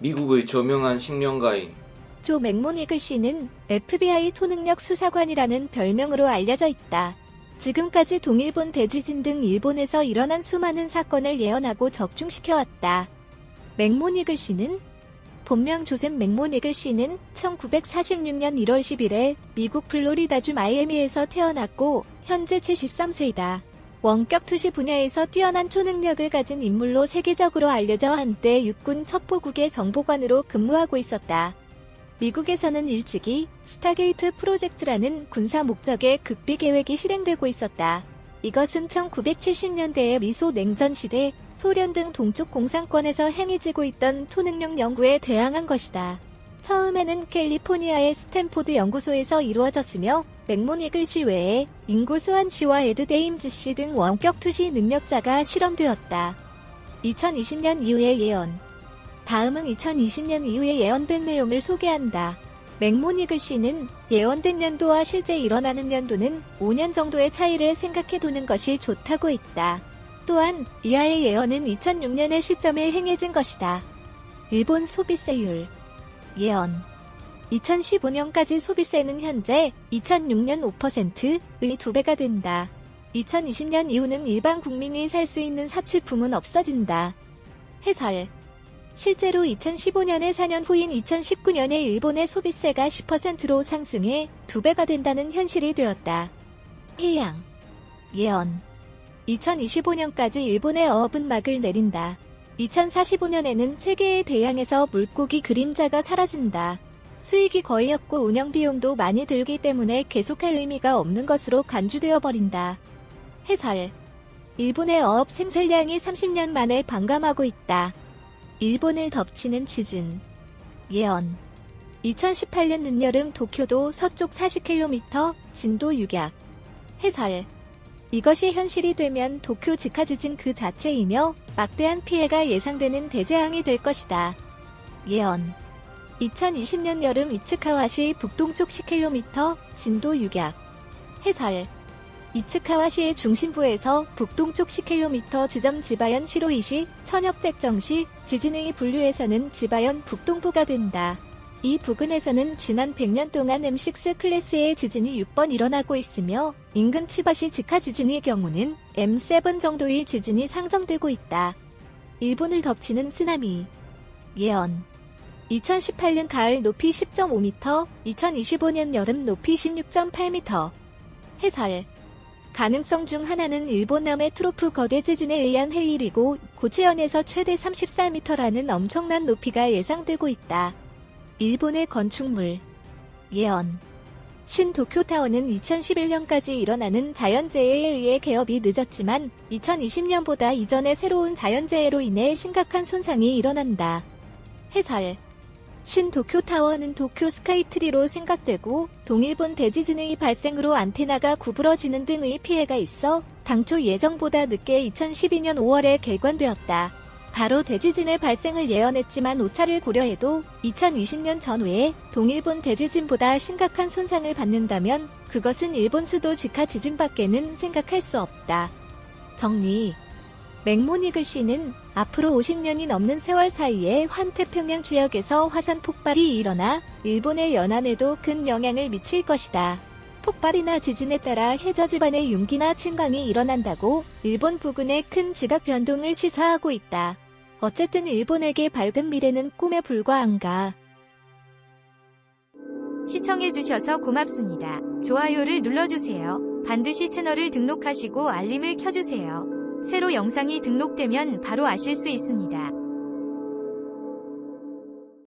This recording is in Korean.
미국의 저명한 식명가인 조 맥모니글 씨는 FBI 초능력 수사관이라는 별명으로 알려져 있다. 지금까지 동일본 대지진 등 일본에서 일어난 수많은 사건을 예언하고 적중시켜왔다. 맥모니글 씨는 본명 조셉 맥모니글 씨는 1946년 1월 10일에 미국 플로리다주 마이애미에서 태어났고 현재 73세이다. 원격 투시 분야에서 뛰어난 초능력을 가진 인물로 세계적으로 알려져 한때 육군 첩보국의 정보관으로 근무하고 있었다. 미국에서는 일찍이 스타게이트 프로젝트라는 군사 목적의 극비 계획이 실행되고 있었다. 이것은 1970년대의 미소 냉전 시대 소련 등 동쪽 공산권에서 행해지고 있던 초능력 연구에 대항한 것이다. 처음에는 캘리포니아의 스탠포드 연구소에서 이루어졌으며 맥모니글 씨 외에 잉고 스완 씨와 에드 데임즈 씨 등 원격 투시 능력자가 실험되었다. 2020년 이후의 예언. 다음은 2020년 이후에 예언된 내용을 소개한다. 맥모니글 씨는 예언된 연도와 실제 일어나는 연도는 5년 정도의 차이를 생각해두는 것이 좋다고 했다. 또한 이하의 예언은 2006년의 시점에 행해진 것이다. 일본 소비세율. 예언. 2015년까지 소비세는 현재 2006년 5%의 2배가 된다. 2020년 이후는 일반 국민이 살 수 있는 사치품은 없어진다. 해설. 실제로 2015년의 4년 후인 2019년에 일본의 소비세가 10%로 상승해 2배가 된다는 현실이 되었다. 해양. 예언. 2025년까지 일본의 어업은 막을 내린다. 2045년에는 세계의 대양에서 물고기 그림자가 사라진다. 수익이 거의 없고 운영비용도 많이 들기 때문에 계속할 의미가 없는 것으로 간주되어 버린다. 해설. 일본의 어업 생산량이 30년 만에 반감하고 있다. 일본을 덮치는 지진. 예언. 2018년 늦여름 도쿄도 서쪽 40km, 진도 6약. 해설. 이것이 현실이 되면 도쿄 직하 지진 그 자체이며 막대한 피해가 예상되는 대재앙이 될 것이다. 예언. 2020년 여름 이츠카와시 북동쪽 10km, 진도 6약. 해설. 이츠카와시의 중심부에서 북동쪽 10km 지점 지바현 시로이시, 천엽백정시, 지진의 분류에서는 지바현 북동부가 된다. 이 부근에서는 지난 100년 동안 M6 클래스의 지진이 6번 일어나고 있으며 인근 치바시 직하 지진의 경우는 M7 정도의 지진이 상정되고 있다. 일본을 덮치는 쓰나미. 예언. 2018년 가을 높이 10.5m, 2025년 여름 높이 16.8m. 해설. 가능성 중 하나는 일본 남해 트로프 거대 지진에 의한 해일이고 고체현에서 최대 34m라는 엄청난 높이가 예상되고 있다. 일본의 건축물. 예언. 신도쿄타워는 2011년까지 일어나는 자연재해에 의해 개업이 늦었지만 2020년보다 이전의 새로운 자연재해로 인해 심각한 손상이 일어난다. 해설. 신도쿄타워는 도쿄 스카이트리로 생각되고 동일본 대지진의 발생으로 안테나가 구부러지는 등의 피해가 있어 당초 예정보다 늦게 2012년 5월에 개관되었다. 바로 대지진의 발생을 예언했지만 오차를 고려해도 2020년 전후에 동일본 대지진보다 심각한 손상을 받는다면 그것은 일본 수도 직하 지진밖에는 생각할 수 없다. 정리. 맥모니글 씨는 앞으로 50년이 넘는 세월 사이에 환태평양 지역에서 화산 폭발이 일어나 일본의 연안에도 큰 영향을 미칠 것이다. 폭발이나 지진에 따라 해저 지반의 융기나 침강이 일어난다고 일본 부근의 큰 지각 변동을 시사하고 있다. 어쨌든 일본에게 밝은 미래는 꿈에 불과한가. 시청해주셔서 고맙습니다. 좋아요를 눌러주세요. 반드시 채널을 등록하시고 알림을 켜주세요. 새로 영상이 등록되면 바로 아실 수 있습니다.